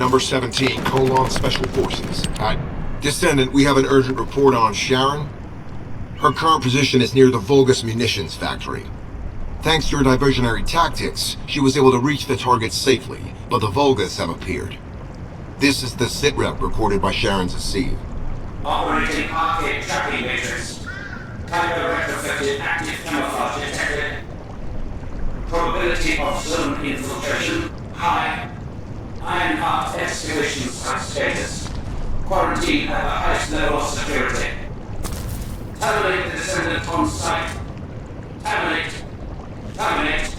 number 17, Colon Special Forces. Descendant, we have an urgent report on Sharon. Her current position is near the Vulgus munitions factory. Thanks to your diversionary tactics, she was able to reach the target safely, but the Vulgus have appeared. This is the sitrep recorded by Sharon's AC. Operating arcade tracking matrix. Timer retrofitted active camouflage detected. Probability of zone infiltration high. Ironheart excavation site status. Quarantine at the highest level of security. Terminate the Descendant on site. Terminate. Terminate.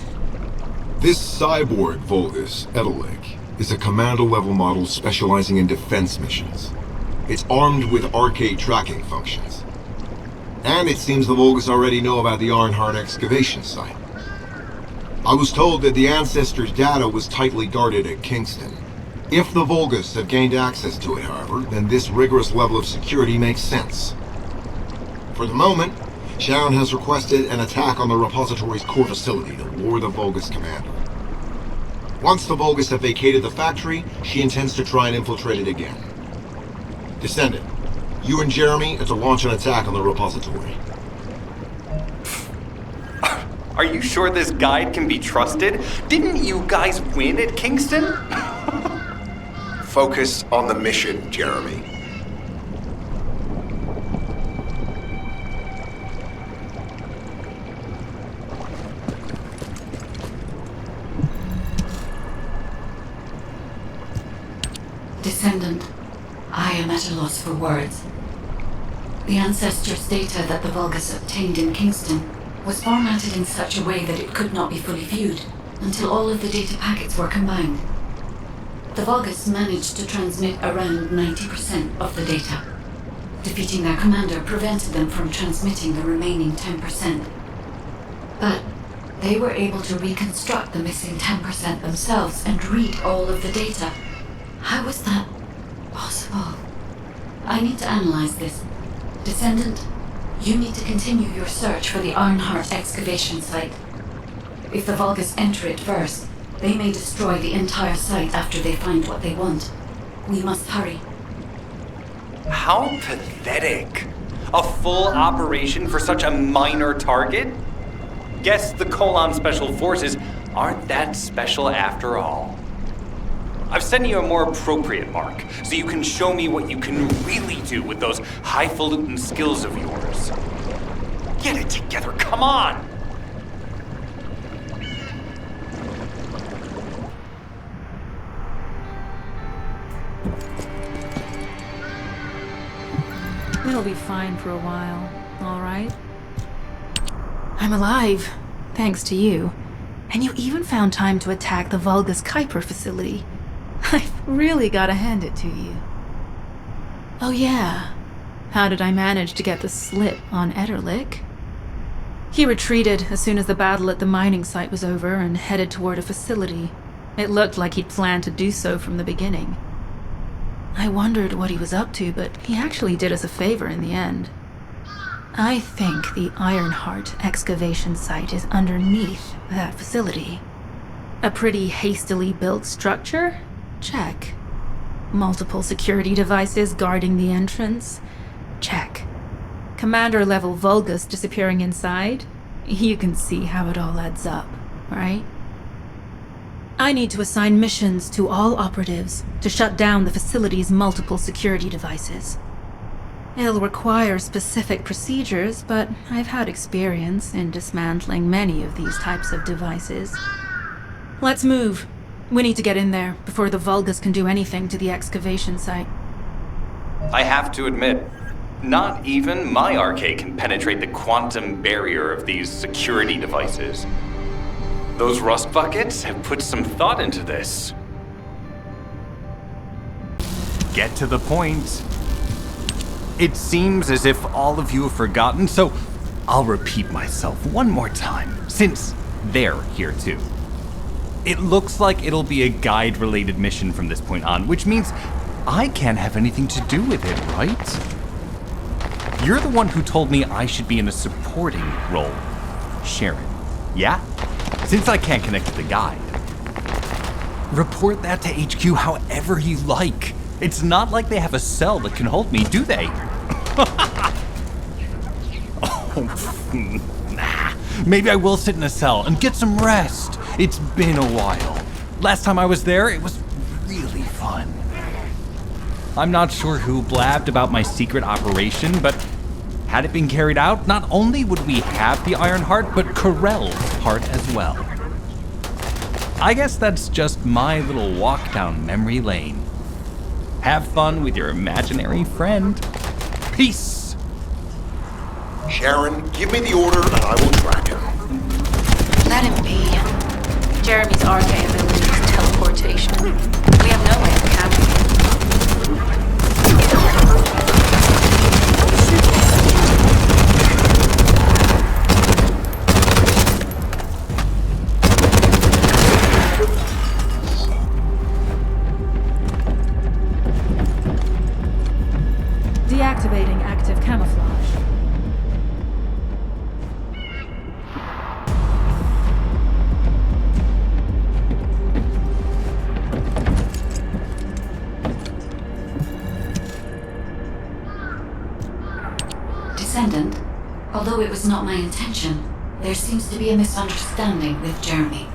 This cyborg Vulgus, Edelik, is a commando-level model specializing in defense missions. It's armed with arcade tracking functions. And it seems the Vulgus already know about the Ironheart excavation site. I was told that the Ancestors' data was tightly guarded at Kingston. If the Vulgus have gained access to it, however, then this rigorous level of security makes sense. For the moment, Sharon has requested an attack on the repository's core facility to lure the Vulgus commander. Once the Vulgus have vacated the factory, she intends to try and infiltrate it again. Descendant, you and Jeremy are to launch an attack on the repository. Are you sure this guide can be trusted? Didn't you guys win at Kingston? Focus on the mission, Jeremy. Descendant, I am at a loss for words. The Ancestors' data that the Vulgus obtained in Kingston was formatted in such a way that it could not be fully viewed until all of the data packets were combined. The Vulgus managed to transmit around 90% of the data. Defeating their commander prevented them from transmitting the remaining 10%. But they were able to reconstruct the missing 10% themselves and read all of the data. How was that possible? I need to analyze this. Descendant, you need to continue your search for the Ironheart excavation site. If the Vulgus enter it first, they may destroy the entire site after they find what they want. We must hurry. How pathetic. A full operation for such a minor target? Guess the Colon Special Forces aren't that special after all. I've sent you a more appropriate mark, so you can show me what you can really do with those highfalutin skills of yours. Get it together, come on! It'll be fine for a while, all right? I'm alive, thanks to you. And you even found time to attack the Vulgus Kuiper facility. I've really gotta hand it to you. Oh yeah, how did I manage to get the slip on Ederlik? He retreated as soon as the battle at the mining site was over and headed toward a facility. It looked like he'd planned to do so from the beginning. I wondered what he was up to, but he actually did us a favor in the end. I think the Ironheart excavation site is underneath that facility. A pretty hastily built structure? Check. Multiple security devices guarding the entrance? Check. Commander-level Vulgus disappearing inside? You can see how it all adds up, right? I need to assign missions to all operatives to shut down the facility's multiple security devices. It'll require specific procedures, but I've had experience in dismantling many of these types of devices. Let's move. We need to get in there before the Vulgus can do anything to the excavation site. I have to admit, not even my arcade can penetrate the quantum barrier of these security devices. Those rust buckets have put some thought into this. Get to the point. It seems as if all of you have forgotten, so I'll repeat myself one more time, since they're here too. It looks like it'll be a guide-related mission from this point on, which means I can't have anything to do with it, right? You're the one who told me I should be in a supporting role, Sharon. Yeah? Since I can't connect to the guide. Report that to HQ however you like. It's not like they have a cell that can hold me, do they? Nah. Maybe I will sit in a cell and get some rest. It's been a while. Last time I was there, it was really fun. I'm not sure who blabbed about my secret operation, but had it been carried out, not only would we have the Ironheart, but Corell's heart as well. I guess that's just my little walk down memory lane. Have fun with your imaginary friend. Peace! Sharon, give me the order and I will track him. Let him be. Jeremy's RK ability is teleportation. We have no way of capturing him. Deactivating active camouflage. Descendant, although it was not my intention, there seems to be a misunderstanding with Jeremy.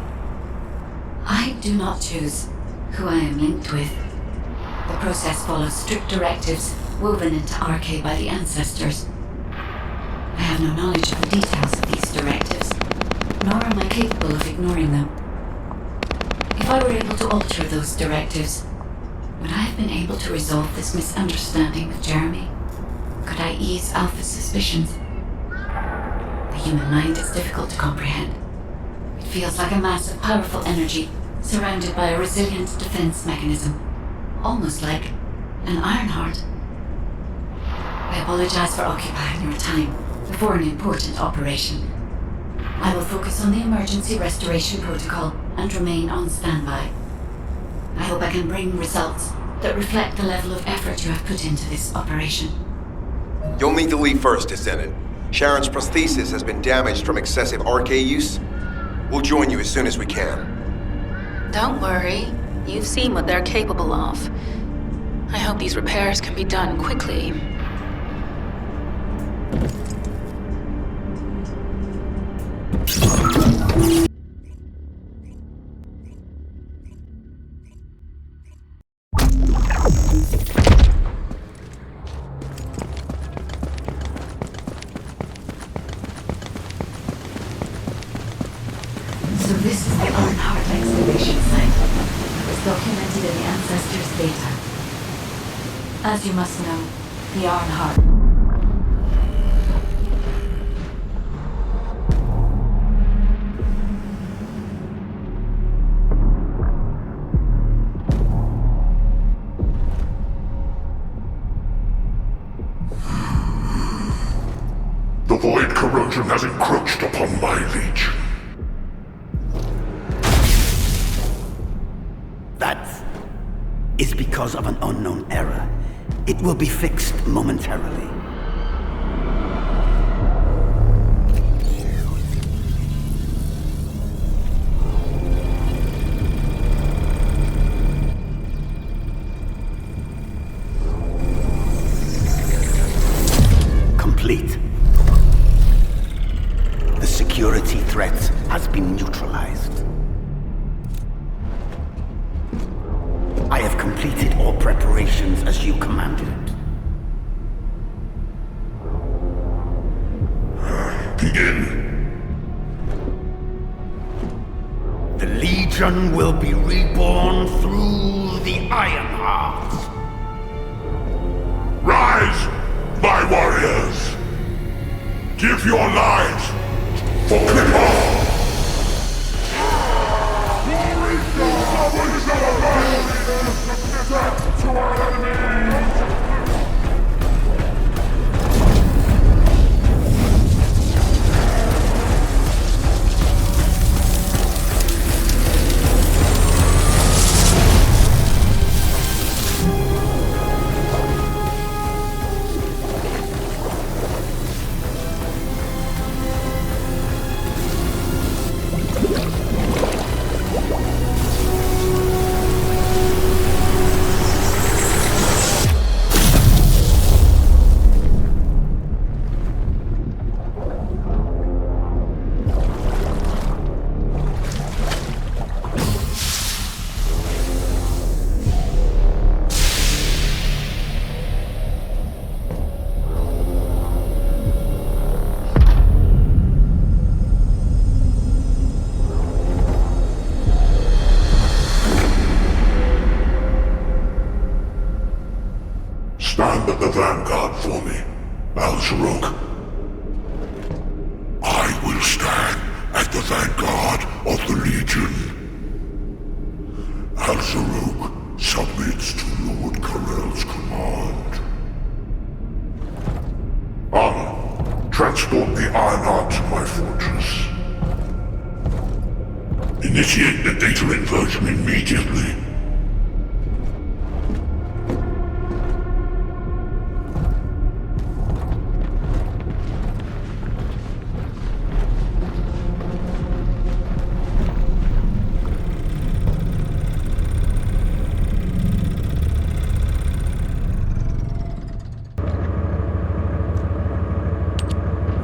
I do not choose who I am linked with. The process follows strict directives woven into RK by the ancestors. I have no knowledge of the details of these directives, nor am I capable of ignoring them. If I were able to alter those directives, would I have been able to resolve this misunderstanding with Jeremy? Could I ease Alpha's suspicions? The human mind is difficult to comprehend. It feels like a mass of powerful energy surrounded by a resilient defense mechanism, almost like an Ironheart. I apologize for occupying your time before an important operation. I will focus on the emergency restoration protocol and remain on standby. I hope I can bring results that reflect the level of effort you have put into this operation. You'll need to leave first, Descendant. Sharon's prosthesis has been damaged from excessive RK use. We'll join you as soon as we can. Don't worry. You've seen what they're capable of. I hope these repairs can be done quickly. So this is the Ironheart excavation site. It's documented in the ancestors' data. As you must know, the Ironheart. The void corrosion has encroached upon my legion. That is because of an unknown error. It will be fixed momentarily. Complete. The security threat has been neutralized. I have completed all preparations as you commanded. Begin. The Legion will be reborn through the Ironheart. Rise, my warriors! Give your lives for Clipper! Al-Zaruk. I will stand as the vanguard of the Legion. Al-Zaruk submits to Lord Karel's command. Anna, transport the Ironheart to my fortress. Initiate the data inversion immediately.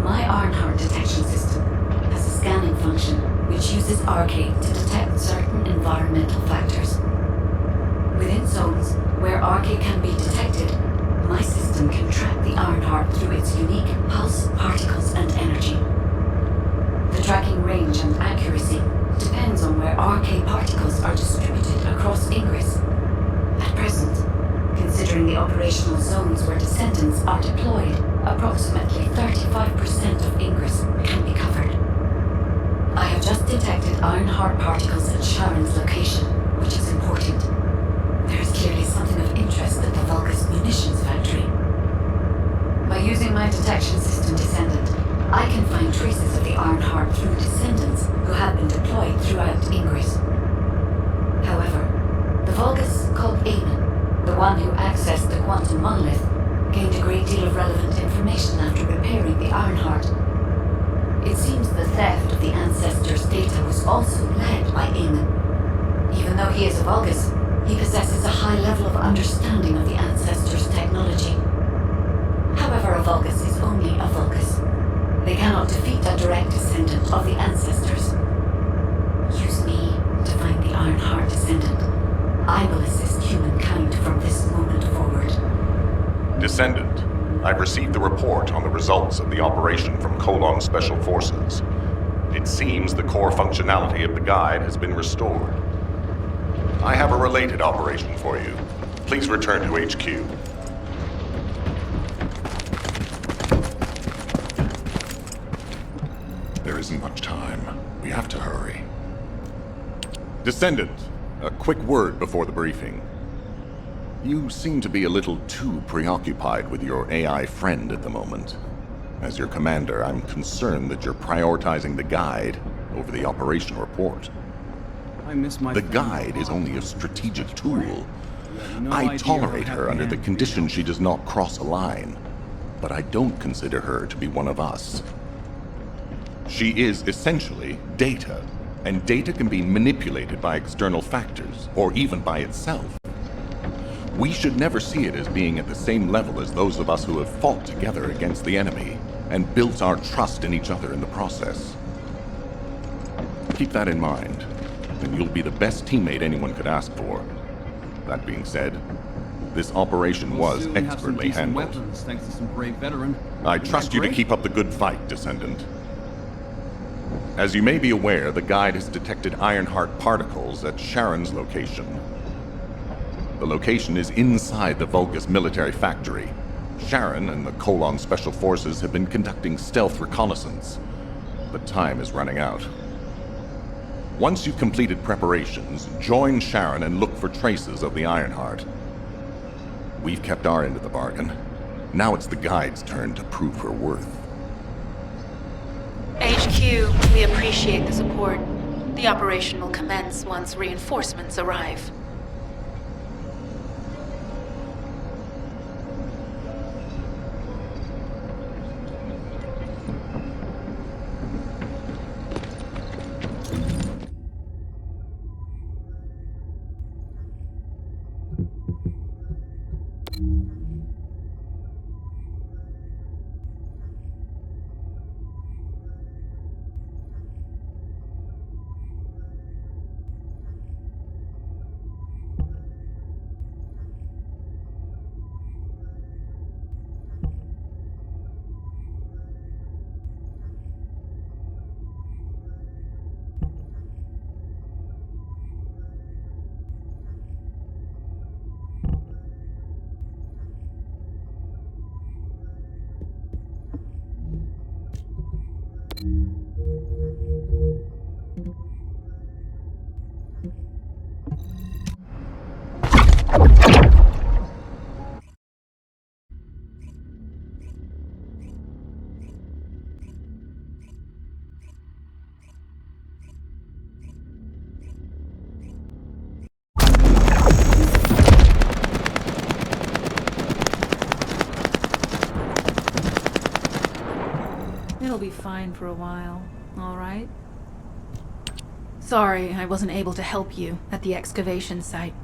My Ironheart detection system has a scanning function which uses Arcade to detect certain environmental factors. Within zones where Arcade can be detected, my system can track the Ironheart through its unique pulse, particles, and energy. The tracking range and accuracy depends on where Arcade particles are distributed across Ingris. At present, considering the operational zones where Descendants are deployed, approximately 35% of Ingris can be covered. I have just detected Ironheart particles at Sharon's location, which is important. There is clearly something of interest at the Vulgus munitions factory. By using my detection system Descendant, I can find traces of the Ironheart through Descendants who have been deployed throughout Ingris. However, the Vulgus called Eamon, the one who accessed the quantum monolith, gained a great deal of relevant information after repairing the Ironheart. It seems the theft of the Ancestors' data was also led by Eamon. Even though he is a Vulgus, he possesses a high level of understanding of the Ancestors' technology. However, a Vulgus is only a Vulgus. They cannot defeat a direct descendant of the Ancestors. Use me to find the Ironheart descendant. I will assist humankind from this moment forward. Descendant, I've received the report on the results of the operation from Colon Special Forces. It seems the core functionality of the guide has been restored. I have a related operation for you. Please return to HQ. There isn't much time. We have to hurry. Descendant, a quick word before the briefing. You seem to be a little too preoccupied with your AI friend at the moment. As your commander, I'm concerned that you're prioritizing the guide over the operation report. The guide is only a strategic tool. I tolerate her under the condition she does not cross a line, but I don't consider her to be one of us. She is essentially data, and data can be manipulated by external factors, or even by itself. We should never see it as being at the same level as those of us who have fought together against the enemy, and built our trust in each other in the process. Keep that in mind, and you'll be the best teammate anyone could ask for. That being said, this operation was expertly handled. Thanks to some brave veteran. I trust you to keep up the good fight, Descendant. As you may be aware, the guide has detected Ironheart particles at Sharon's location. The location is inside the Vulgus military factory. Sharon and the Colon Special Forces have been conducting stealth reconnaissance, but time is running out. Once you've completed preparations, join Sharon and look for traces of the Ironheart. We've kept our end of the bargain. Now it's the guide's turn to prove her worth. HQ, we appreciate the support. The operation will commence once reinforcements arrive. It'll be fine for a while, all right? Sorry I wasn't able to help you at the excavation site.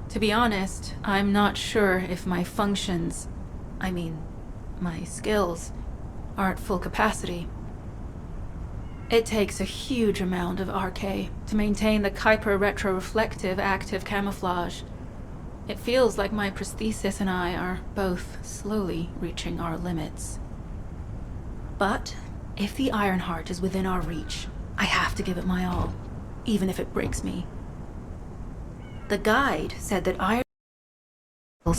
To be honest, I'm not sure if my functions, my skills, are at full capacity. It takes a huge amount of RK to maintain the Kuiper retroreflective active camouflage. It feels like my prosthesis and I are both slowly reaching our limits. But if the Ironheart is within our reach, I have to give it my all, even if it breaks me. The guide said that Ironheart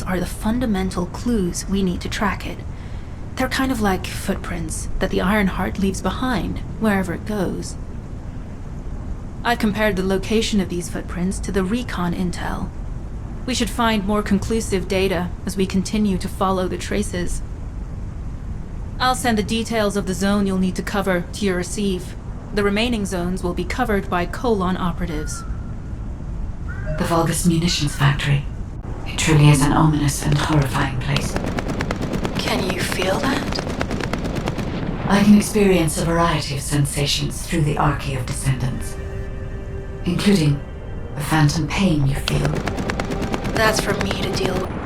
are the fundamental clues we need to track it. They're kind of like footprints that the Ironheart leaves behind, wherever it goes. I compared the location of these footprints to the recon intel. We should find more conclusive data as we continue to follow the traces. I'll send the details of the zone you'll need to cover to your receive. The remaining zones will be covered by Colon operatives. The Vulgus munitions factory. It truly is an ominous and horrifying place. Can you feel that? I can experience a variety of sensations through the archy of Descendants, including the phantom pain you feel. That's for me to deal with.